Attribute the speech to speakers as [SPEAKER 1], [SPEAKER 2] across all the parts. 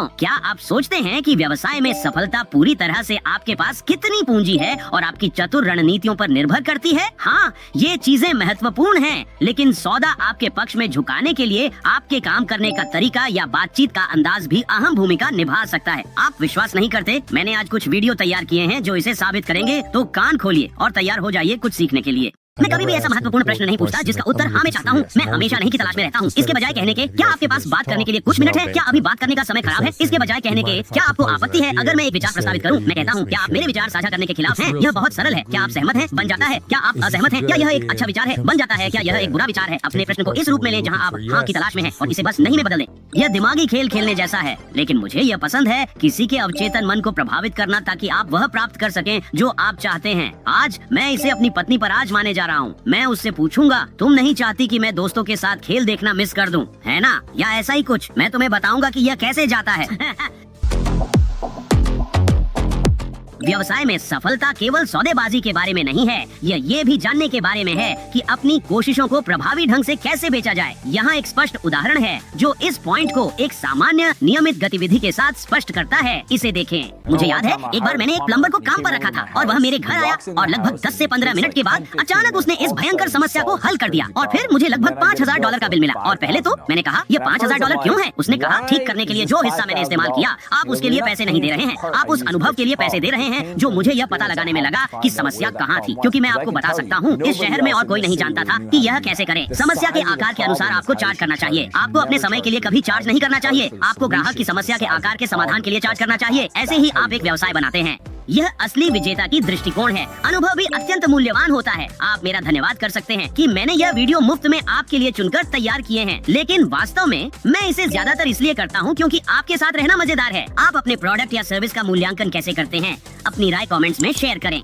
[SPEAKER 1] दोस्तों, क्या आप सोचते हैं कि व्यवसाय में सफलता पूरी तरह से आपके पास कितनी पूंजी है और आपकी चतुर रणनीतियों पर निर्भर करती है? हाँ, ये चीजें महत्वपूर्ण हैं, लेकिन सौदा आपके पक्ष में झुकाने के लिए आपके काम करने का तरीका या बातचीत का अंदाज भी अहम भूमिका निभा सकता है। आप विश्वास नहीं करते? मैंने आज कुछ वीडियो तैयार किए हैं जो इसे साबित करेंगे, तो कान खोलिए और तैयार हो जाइए कुछ सीखने के लिए। मैं कभी भी ऐसा महत्वपूर्ण प्रश्न नहीं पूछता जिसका उत्तर हाँ मैं चाहता हूँ। मैं हमेशा नहीं की तलाश में रहता हूँ। इसके बजाय कहने के क्या आपके पास बात करने के लिए कुछ मिनट है? क्या अभी बात करने का समय खराब है? इसके बजाय कहने के क्या आपको आपत्ति है अगर मैं एक विचार प्रस्तावित करूँ? मैं कहता हूँ क्या आप मेरे विचार साझा करने के खिलाफ हैं? यह बहुत सरल है। क्या आप सहमत हैं? बन जाता है। क्या आप असहमत हैं? क्या यह एक अच्छा विचार है? बन जाता है। क्या यह एक बुरा विचार है? अपने प्रश्न को इस रूप में लें जहाँ आप हाँ की तलाश में हैं और इसे बस नहीं में बदल दें। यह दिमागी खेल खेलने जैसा है, लेकिन मुझे यह पसंद है किसी के अवचेतन मन को प्रभावित करना ताकि आप वह प्राप्त कर सकें जो आप चाहते हैं। आज मैं इसे अपनी पत्नी पर आजमाने जा रहा हूँ। मैं उससे पूछूंगा, तुम नहीं चाहती कि मैं दोस्तों के साथ खेल देखना मिस कर दूं, है ना? या ऐसा ही कुछ। मैं तुम्हें बताऊंगा कि यह कैसे जाता है। व्यवसाय में सफलता केवल सौदेबाजी के बारे में नहीं है, यह ये भी जानने के बारे में है कि अपनी कोशिशों को प्रभावी ढंग से कैसे बेचा जाए। यहाँ एक स्पष्ट उदाहरण है जो इस पॉइंट को एक सामान्य नियमित गतिविधि के साथ स्पष्ट करता है। इसे देखें। मुझे याद है एक बार मैंने एक प्लम्बर को काम पर रखा था और वह मेरे घर आया और लगभग 10 से 15 मिनट के बाद अचानक उसने इस भयंकर समस्या को हल कर दिया और फिर मुझे लगभग $5000 का बिल मिला। और पहले तो मैंने कहा ये $5000 क्यों है? उसने कहा ठीक करने के लिए जो हिस्सा मैंने इस्तेमाल किया आप उसके लिए पैसे नहीं दे रहे हैं, आप उस अनुभव के लिए पैसे दे रहे हैं जो मुझे यह पता लगाने में लगा कि समस्या कहाँ थी। क्योंकि मैं आपको बता सकता हूँ इस शहर में और कोई नहीं जानता था कि यह कैसे करें। समस्या के आकार के अनुसार आपको चार्ज करना चाहिए। आपको अपने समय के लिए कभी चार्ज नहीं करना चाहिए। आपको ग्राहक की समस्या के आकार के समाधान के लिए चार्ज करना चाहिए। ऐसे ही आप एक व्यवसाय बनाते हैं। यह असली विजेता की दृष्टिकोण है। अनुभव भी अत्यंत मूल्यवान होता है। आप मेरा धन्यवाद कर सकते हैं कि मैंने यह वीडियो मुफ्त में आपके लिए चुनकर तैयार किए हैं, लेकिन वास्तव में मैं इसे ज्यादातर इसलिए करता हूं क्योंकि आपके साथ रहना मजेदार है। आप अपने प्रोडक्ट या सर्विस का मूल्यांकन कैसे करते हैं? अपनी राय कमेंट्स में शेयर करें।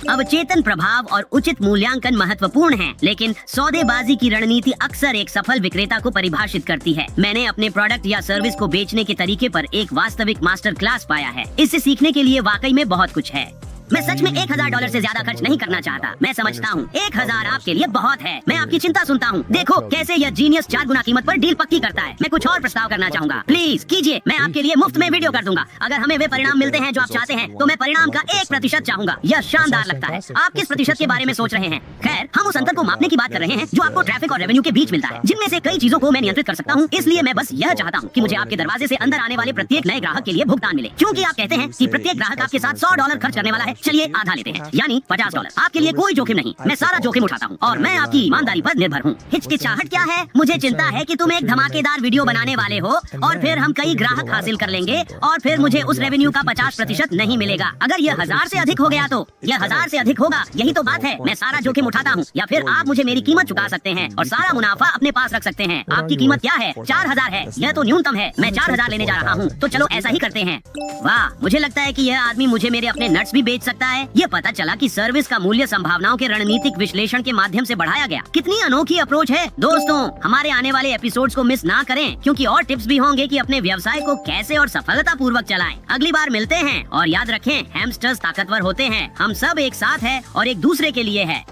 [SPEAKER 1] अवचेतन प्रभाव और उचित मूल्यांकन महत्वपूर्ण है, लेकिन सौदेबाजी की रणनीति अक्सर एक सफल विक्रेता को परिभाषित करती है। मैंने अपने प्रोडक्ट या सर्विस को बेचने के तरीके पर एक वास्तविक मास्टर क्लास पाया है। इससे सीखने के लिए वाकई में बहुत कुछ है। मैं सच में $1000 से ज्यादा खर्च नहीं करना चाहता। मैं समझता हूँ 1000 आपके लिए बहुत है। मैं आपकी चिंता सुनता हूँ। देखो कैसे यह जीनियस 4 गुना कीमत पर डील पक्की करता है। मैं कुछ और प्रस्ताव करना चाहूँगा। प्लीज कीजिए। मैं आपके लिए मुफ्त में वीडियो कर दूंगा। अगर हमें वे परिणाम मिलते हैं जो आप चाहते हैं तो मैं परिणाम का 1% चाहूंगा। यह शानदार लगता है। आप किस प्रतिशत के बारे में सोच रहे हैं? खैर, हम उस अंतर को मापने की बात कर रहे हैं जो आपको ट्रैफिक और रेवेन्यू के बीच मिलता है, जिनमें से कई चीजों को मैं नियंत्रित कर सकता हूँ। इसलिए मैं बस यह चाहता हूँ कि मुझे आपके दरवाजे से अंदर आने वाले प्रत्येक नए ग्राहक के लिए भुगतान मिले। क्योंकि आप कहते हैं कि प्रत्येक ग्राहक आपके साथ $100 खर्च करने वाला है। चलिए आधा लेते हैं, यानी $50। आपके लिए कोई जोखिम नहीं। मैं सारा जोखिम उठाता हूँ और मैं आपकी ईमानदारी पर निर्भर हूँ। हिचकिचाहट क्या है? मुझे चिंता है कि तुम एक धमाकेदार वीडियो बनाने वाले हो और फिर हम कई ग्राहक हासिल कर लेंगे और फिर मुझे उस रेवेन्यू का 50% नहीं मिलेगा। अगर यह 1000 से अधिक हो गया तो यह 1000 से अधिक होगा। यही तो बात है। मैं सारा जोखिम उठाता हूँ या फिर आप मुझे मेरी कीमत चुका सकते हैं और सारा मुनाफा अपने पास रख सकते हैं। आपकी कीमत क्या है? 4000 है। यह तो न्यूनतम है। मैं 4000 लेने जा रहा हूँ। तो चलो ऐसा ही करते हैं। वाह, मुझे लगता है कि यह आदमी मुझे मेरे अपने नट्स भी बेच सकता है। यह पता चला कि सर्विस का मूल्य संभावनाओं के रणनीतिक विश्लेषण के माध्यम से बढ़ाया गया। कितनी अनोखी अप्रोच है। दोस्तों, हमारे आने वाले एपिसोड्स को मिस ना करें क्योंकि और टिप्स भी होंगे कि अपने व्यवसाय को कैसे और सफलता पूर्वक चलाएं। अगली बार मिलते हैं और याद रखें, हैमस्टर्स ताकतवर होते हैं। हम सब एक साथ हैं और एक दूसरे के लिए है।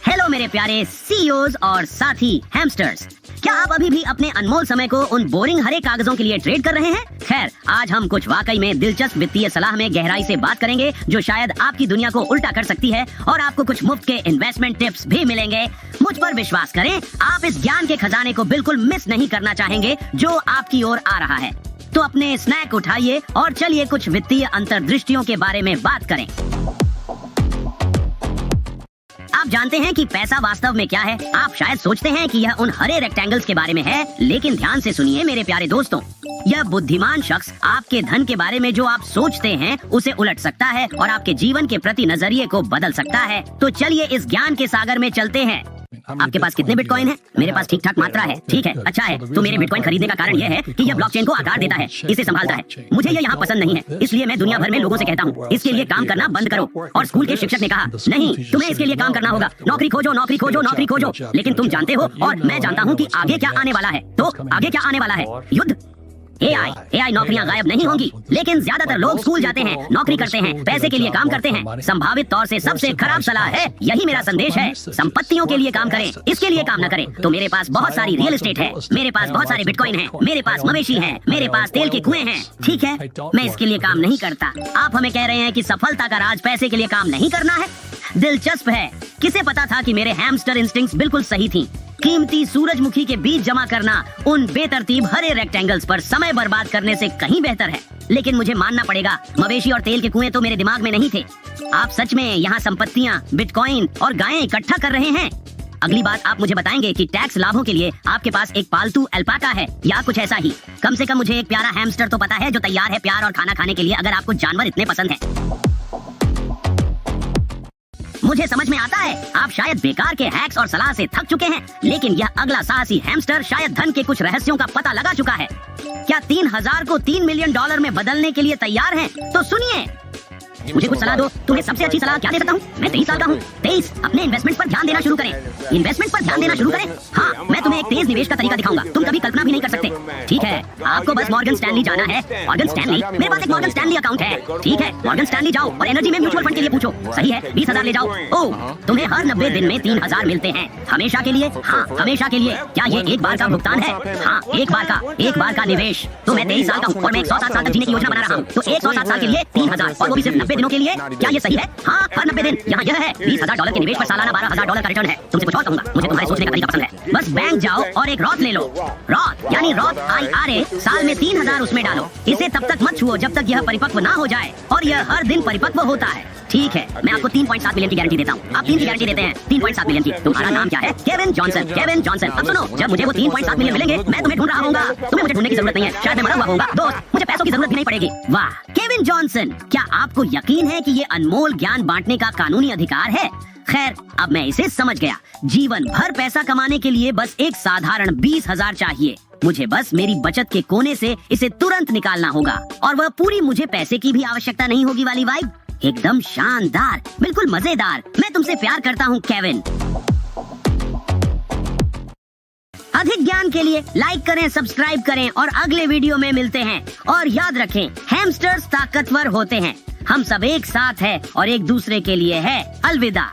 [SPEAKER 1] हेलो मेरे प्यारे सीईओज और साथी हैमस्टर्स, क्या आप अभी भी अपने अनमोल समय को उन बोरिंग हरे कागजों के लिए ट्रेड कर रहे हैं? खैर, आज हम कुछ वाकई में दिलचस्प वित्तीय सलाह में गहराई से बात करेंगे जो शायद आपकी दुनिया को उल्टा कर सकती है और आपको कुछ मुफ्त के इन्वेस्टमेंट टिप्स भी मिलेंगे। मुझ पर विश्वास करें, आप इस ज्ञान के खजाने को बिल्कुल मिस नहीं करना चाहेंगे जो आपकी ओर आ रहा है। तो अपने स्नैक उठाइए और चलिए कुछ वित्तीय अंतर्दृष्टियों के बारे में बात करें। आप जानते हैं कि पैसा वास्तव में क्या है? आप शायद सोचते हैं कि यह उन हरे रेक्टेंगल्स के बारे में है, लेकिन ध्यान से सुनिए मेरे प्यारे दोस्तों। यह बुद्धिमान शख्स आपके धन के बारे में जो आप सोचते हैं उसे उलट सकता है और आपके जीवन के प्रति नजरिए को बदल सकता है। तो चलिए इस ज्ञान के सागर में चलते हैं। आपके पास कितने बिटकॉइन हैं? मेरे पास ठीक ठाक मात्रा है। ठीक है, अच्छा है। तो मेरे बिटकॉइन खरीदने का कारण यह है कि यह ब्लॉकचेन को आकार देता है, इसे संभालता है। मुझे यह यहाँ पसंद नहीं है, इसलिए मैं दुनिया भर में लोगों से कहता हूँ इसके लिए काम करना बंद करो। और स्कूल के शिक्षक ने कहा नहीं, तुम्हें इसके लिए काम करना होगा। नौकरी खोजो, नौकरी खोजो, नौकरी खोजो। लेकिन तुम जानते हो और मैं जानता हूँ कि आगे क्या आने वाला है। तो आगे क्या आने वाला है? युद्ध। एआई नौकरियां गायब नहीं होंगी, लेकिन ज्यादातर लोग स्कूल जाते हैं, नौकरी करते हैं, पैसे के लिए काम करते हैं। संभावित तौर से सबसे खराब सलाह है, यही मेरा संदेश है, संपत्तियों के लिए काम करें, इसके लिए काम न करें। तो मेरे पास बहुत सारी रियल एस्टेट है, मेरे पास बहुत सारे बिटकॉइन है, मेरे पास मवेशी है, मेरे पास तेल के कुएं हैं। ठीक है, मैं इसके लिए काम नहीं करता। आप हमें कह रहे हैं कि सफलता का राज पैसे के लिए काम नहीं करना है? दिलचस्प है, किसे पता था कि मेरे हैमस्टर इंस्टिंक्ट्स बिल्कुल सही थी। कीमती सूरजमुखी के बीज जमा करना उन बेतरतीब हरे रेक्टेंगल्स पर समय बर्बाद करने से कहीं बेहतर है। लेकिन मुझे मानना पड़ेगा, मवेशी और तेल के कुएं तो मेरे दिमाग में नहीं थे। आप सच में यहाँ संपत्तियाँ, बिटकॉइन और गायें इकट्ठा कर रहे हैं? अगली बात आप मुझे बताएंगे कि टैक्स लाभों के लिए आपके पास एक पालतू अल्पाका है या कुछ ऐसा ही। कम से कम मुझे एक प्यारा हैमस्टर तो पता है जो तैयार है प्यार और खाना खाने के लिए, अगर आपको जानवर इतने पसंद है। मुझे समझ में आता है, आप शायद बेकार के हैक्स और सलाह से थक चुके हैं, लेकिन यह अगला साहसी हैमस्टर शायद धन के कुछ रहस्यों का पता लगा चुका है। क्या 3000 को $3 मिलियन में बदलने के लिए तैयार हैं? तो सुनिए, मुझे कुछ सलाह दो। तुम्हें सबसे अच्छी सलाह क्या दे सकता हूँ? मैं 23 साल का हूँ। 23 अपने इन्वेस्टमेंट पर ध्यान देना शुरू करें। इन्वेस्टमेंट पर ध्यान देना शुरू करें। हाँ, मैं तुम्हें एक तेज निवेश का तरीका दिखाऊंगा, तुम कभी कल्पना भी नहीं कर सकते। ठीक है, आपको बस मॉर्गन स्टैनली जाना है। मॉर्गन स्टैनली, मेरे पास एक मॉर्गन स्टैनली अकाउंट है। ठीक है, मॉर्गन स्टैनली जाओ और एनर्जी में म्यूचुअल फंड के लिए पूछो। सही है, 20,000 ले जाओ। ओह, तुम्हें हर 90 दिन में 3000 मिलते हैं, हमेशा के लिए। हाँ, हमेशा के लिए। क्या ये एक बार का भुगतान है? हाँ, एक बार का निवेश। तो मैं 23 साल का हूँ और मैं 107 साल तक जीने की योजना बना रहा हूँ। तो 107 साल के लिए 3000, और वो भी सिर्फ 90 दिनों के लिए। क्या ये सही है? हाँ, हर 90 दिन। यहाँ यह है, $20,000 के निवेश पर सालाना $12,000 का रिटर्न है। तुमसे कुछ और कहूंगा, मुझे तुम्हारे सोचने का तरीका पसंद है। बस बैंक जाओ और एक रॉथ ले लो। रॉथ यानी रॉथ IRA, साल में 3000 उसमें डालो। इसे तब तक मत छुओ जब तक यह परिपक्व ना हो जाए, और यह हर दिन परिपक्व होता है। ठीक है, मैं आपको 3.7 मिलियन की गारंटी देता हूँ। आप 3 की गारंटी देते हैं, 3.7 मिलियन की। तुम्हारा नाम क्या है? Kevin Johnson. अब सुनो, जब मुझे वो 3.7 मिलियन मिलेंगे, मैं तुम्हें ढूंढ रहा हूँगा। तुम्हें मुझे ढूंढने की जरूरत नहीं है, शायद मैं मरा हुआ होऊंगा। दोस्त, मुझे पैसों की जरूरत भी नहीं पड़ेगी। वाह, केविन जॉनसन, क्या आपको यकीन है कि ये अनमोल ज्ञान बांटने का कानूनी अधिकार है? खैर, अब मैं इसे समझ गया। जीवन भर पैसा कमाने के लिए बस एक साधारण 20,000 चाहिए। मुझे बस मेरी बचत के कोने से इसे तुरंत निकालना होगा, और वह पूरी मुझे पैसे की भी आवश्यकता नहीं होगी वाली वाइब। एकदम शानदार, बिल्कुल मजेदार। मैं तुमसे प्यार करता हूँ, केविन। अधिक ज्ञान के लिए लाइक करें, सब्सक्राइब करें, और अगले वीडियो में मिलते हैं। और याद रखें, हैमस्टर्स ताकतवर होते हैं। हम सब एक साथ हैं और एक दूसरे के लिए है। अलविदा।